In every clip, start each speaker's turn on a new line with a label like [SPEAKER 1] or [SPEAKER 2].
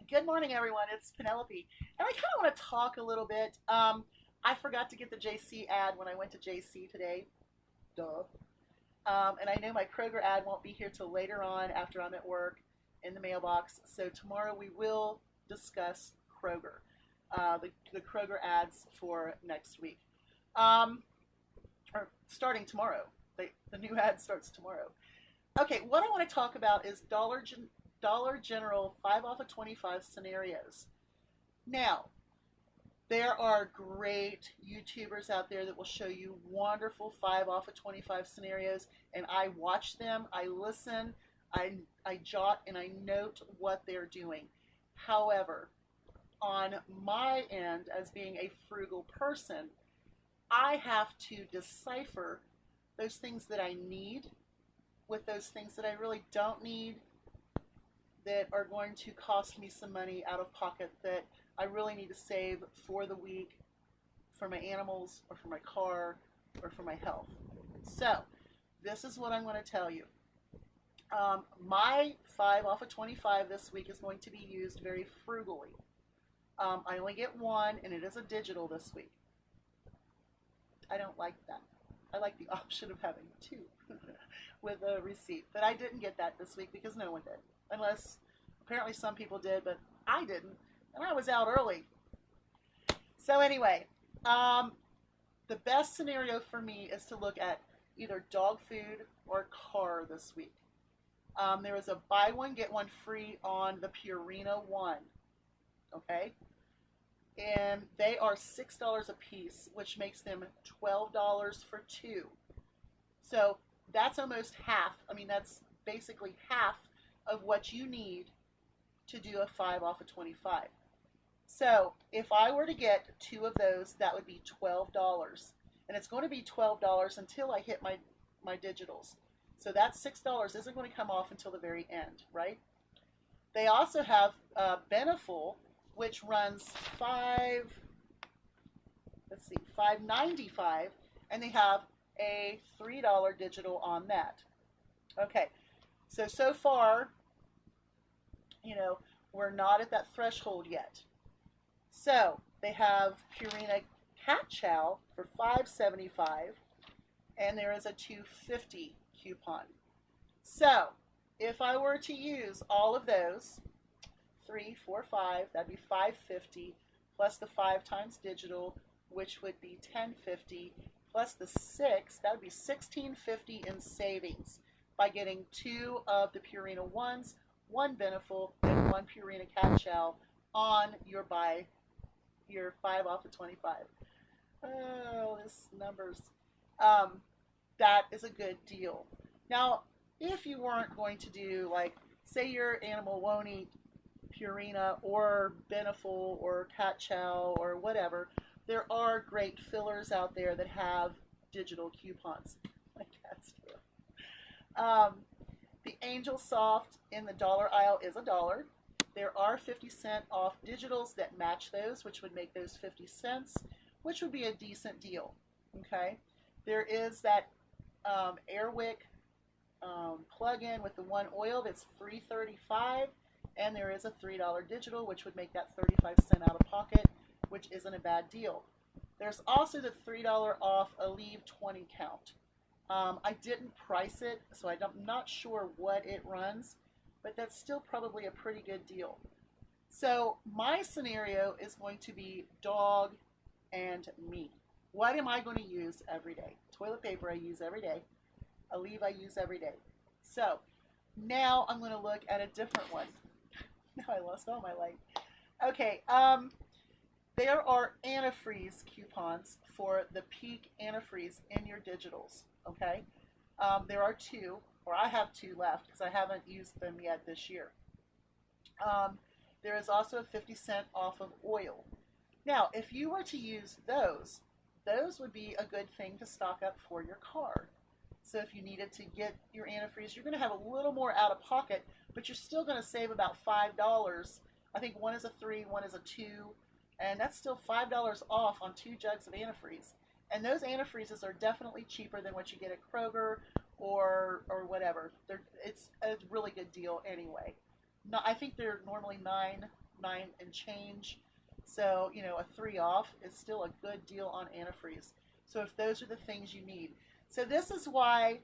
[SPEAKER 1] Good morning, everyone. It's Penelope, and I kind of want to talk a little bit. I forgot to get the JC ad when I went to JC today. Duh. And I know my Kroger ad won't be here till later on after I'm at work in the mailbox. So tomorrow we will discuss Kroger, the Kroger ads for next week, um, or starting tomorrow. The new ad starts tomorrow. Okay, what I want to talk about is Dollar General 5 off of 25 scenarios. Now, there are great YouTubers out there that will show you wonderful 5 off of 25 scenarios, and I watch them, I listen, I jot, and I note what they're doing. However, on my end, as being a frugal person, I have to decipher those things that I need with those things that I really don't need, that are going to cost me some money out of pocket that I really need to save for the week, for my animals, or for my car, or for my health. So, this is what I'm going to tell you. My 5 off of 25 this week is going to be used very frugally. I only get one, and it is a digital this week. I don't like that. I like the option of having two with a receipt. But I didn't get that this week because no one did. Unless apparently some people did, but I didn't. And I was out early. So anyway, the best scenario for me is to look at either dog food or car this week. There is a buy one, get one free on the Purina one. Okay? And they are $6 a piece, which makes them $12 for two. So that's almost half. I mean, that's basically half of what you need to do a 5 off of 25. So if I were to get two of those, that would be $12. And it's going to be $12 until I hit my digitals. So that $6 isn't going to come off until the very end, right? They also have Beneful, which runs $5.95, and they have a $3 digital on that. Okay, so far, we're not at that threshold yet. So they have Purina Cat Chow for $5.75, and there is a $2.50 coupon. So if I were to use all of those, 3, 4, 5, that'd be $5.50 plus the 5 times digital, which would be $10.50 plus the 6, that would be $16.50 in savings by getting two of the Purina ones, one Beneful, and one Purina Cat Chow on your 5 off of 25. Oh, this numbers. That is a good deal. Now, if you weren't going to do, like, say your animal won't eat Purina or Beneful or Cat Chow or whatever, there are great fillers out there that have digital coupons. My cat's tail. The Angel Soft in the dollar aisle is $1. There are 50-cent off digitals that match those, which would make those 50 cents, which would be a decent deal. Okay, there is that Airwick plug-in with the one oil that's $3.35, and there is a $3 digital, which would make that 35 cents out of pocket, which isn't a bad deal. There's also the $3 off Aleve 20 count. I didn't price it, so I'm not sure what it runs, but that's still probably a pretty good deal. So my scenario is going to be dog and me. What am I going to use every day? Toilet paper I use every day. Aleve I use every day. So now I'm going to look at a different one. Now I lost all my light. Okay, there are antifreeze coupons for the peak antifreeze in your digitals. Okay, there are two, or I have two left because I haven't used them yet this year. There is also a 50-cent off of oil. Now, if you were to use those would be a good thing to stock up for your car. So if you needed to get your antifreeze, you're going to have a little more out of pocket, but you're still going to save about $5. I think one is a 3, one is a 2, and that's still $5 off on 2 jugs of antifreeze. And those antifreezes are definitely cheaper than what you get at Kroger or whatever. It's a really good deal anyway. No, I think they're normally $9 9 and change. So, you know, a 3 off is still a good deal on antifreeze. So if those are the things you need. So this is why,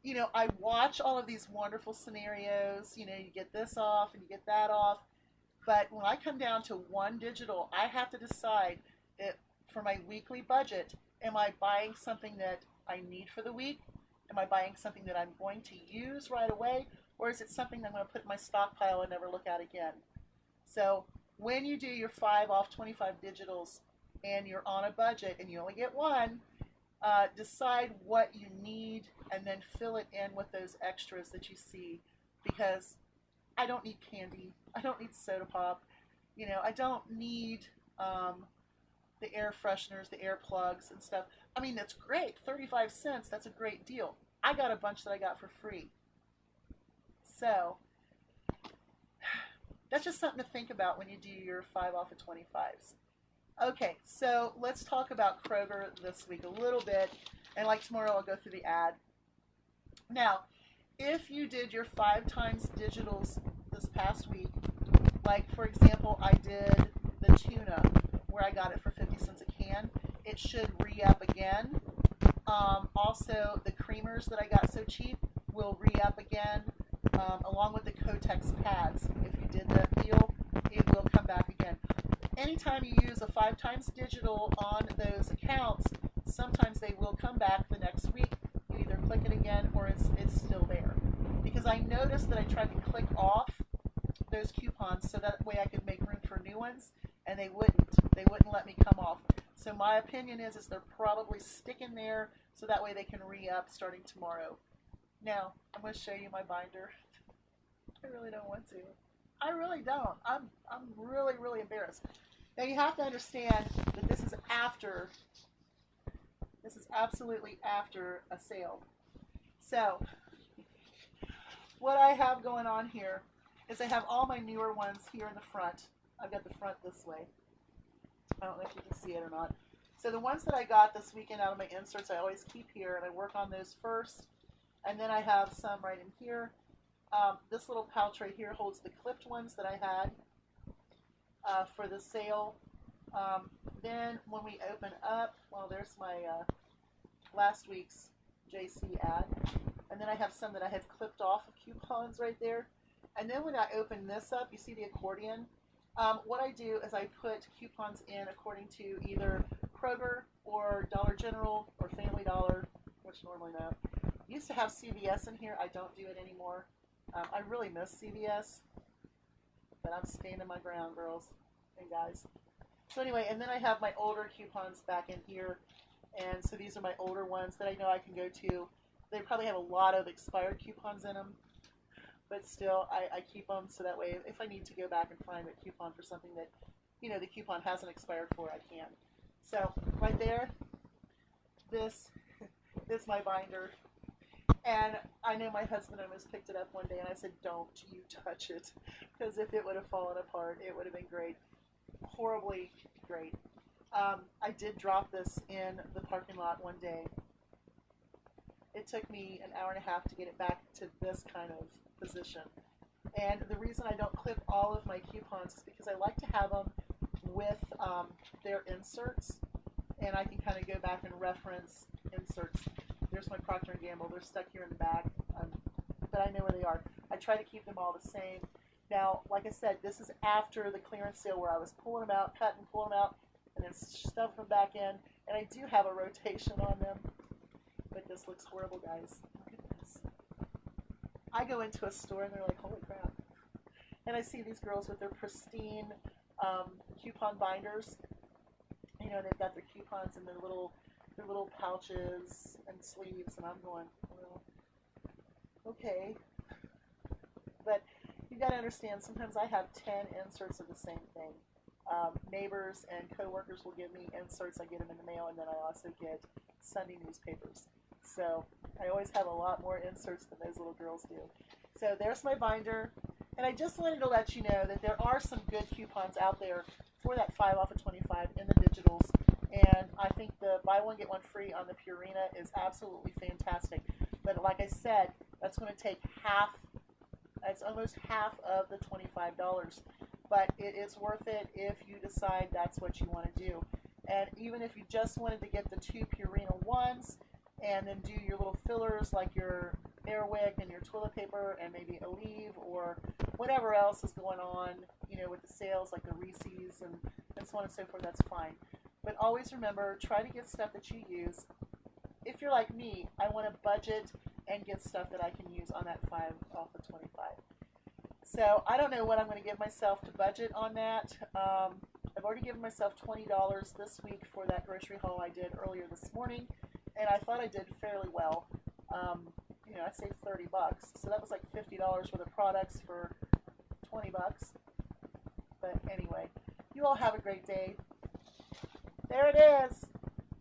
[SPEAKER 1] you know, I watch all of these wonderful scenarios. You know, you get this off and you get that off. But when I come down to one digital, I have to decide for my weekly budget, am I buying something that I need for the week? Am I buying something that I'm going to use right away? Or is it something that I'm going to put in my stockpile and never look at again? So when you do your 5 off 25 digitals and you're on a budget and you only get one, decide what you need and then fill it in with those extras that you see, because I don't need candy. I don't need soda pop. You know, I don't need the air fresheners, the air plugs and stuff. I mean, that's great. 35 cents, that's a great deal. I got a bunch that I got for free. So that's just something to think about when you do your 5 off of 25s. Okay, so let's talk about Kroger this week a little bit, and like tomorrow I'll go through the ad. Now, if you did your 5 times digitals this past week, like for example, I did the tuna where I got it for 50 cents a can, it should re-up again. Also, the creamers that I got so cheap will re-up again, along with the Kotex pads. If you did the deal, it will come back again. Anytime you use a 5 times digital on those accounts, sometimes they will come back the next week. You either click it again or it's still there. Because I noticed that I tried to click off those coupons so that way I could make room for new ones, and they wouldn't. They wouldn't let me come off. So my opinion is they're probably sticking there so that way they can re-up starting tomorrow. Now, I'm going to show you my binder. I really don't want to. I really don't. I'm really, really embarrassed. Now you have to understand that this is absolutely after a sale. So what I have going on here is I have all my newer ones here in the front. I've got the front this way. I don't know if you can see it or not. So the ones that I got this weekend out of my inserts, I always keep here, and I work on those first. And then I have some right in here. This little pouch right here holds the clipped ones that I had for the sale. Then when we open up, well, there's my last week's JC ad. And then I have some that I have clipped off of coupons right there. And then when I open this up, you see the accordion. What I do is I put coupons in according to either Kroger or Dollar General or Family Dollar, which normally no. Used to have CVS in here. I don't do it anymore. I really miss CVS, but I'm standing my ground, girls and guys. So anyway, and then I have my older coupons back in here, and so these are my older ones that I know I can go to. They probably have a lot of expired coupons in them, but still, I keep them so that way if I need to go back and find a coupon for something that, you know, the coupon hasn't expired for, I can. So right there, this is my binder. And I know my husband almost picked it up one day, and I said, don't you touch it, because if it would have fallen apart, it would have been great. Horribly great. I did drop this in the parking lot one day. It took me an hour and a half to get it back to this kind of position. And the reason I don't clip all of my coupons is because I like to have them with their inserts, and I can kind of go back and reference inserts. There's my Procter & Gamble. They're stuck here in the back, but I know where they are. I try to keep them all the same. Now, like I said, this is after the clearance sale where I was pulling them out, cutting, pulling them out, and then stuffing them back in. And I do have a rotation on them, but this looks horrible, guys. Look at this. I go into a store and they're like, holy crap. And I see these girls with their pristine coupon binders. You know, they've got their coupons in their little pouches and sleeves, and I'm going, well, okay. But you got to understand, sometimes I have 10 inserts of the same thing. Neighbors and coworkers will give me inserts. I get them in the mail, and then I also get Sunday newspapers. So I always have a lot more inserts than those little girls do. So there's my binder, and I just wanted to let you know that there are some good coupons out there for that 5 off of 25 in the digitals. And I think the buy one, get one free on the Purina is absolutely fantastic. But like I said, that's going to take half, it's almost half of the $25. but it is worth it if you decide that's what you want to do. And even if you just wanted to get the 2 Purina ones and then do your little fillers like your Airwick and your toilet paper and maybe Aleve or whatever else is going on, with the sales like the Reese's and so on and so forth, that's fine. But always remember, try to get stuff that you use. If you're like me, I want to budget and get stuff that I can use on that 5 off of 25. So I don't know what I'm going to give myself to budget on that. I've already given myself $20 this week for that grocery haul I did earlier this morning, and I thought I did fairly well. I saved $30, so that was like $50 worth of products for $20. But anyway, you all have a great day. There it is.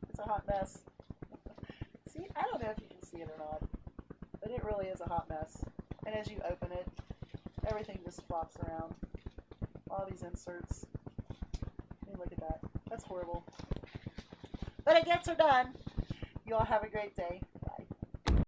[SPEAKER 1] It's a hot mess. See, I don't know if you can see it or not, but it really is a hot mess. And as you open it, everything just flops around. All these inserts. I mean, look at that. That's horrible. But it gets her done. You all have a great day.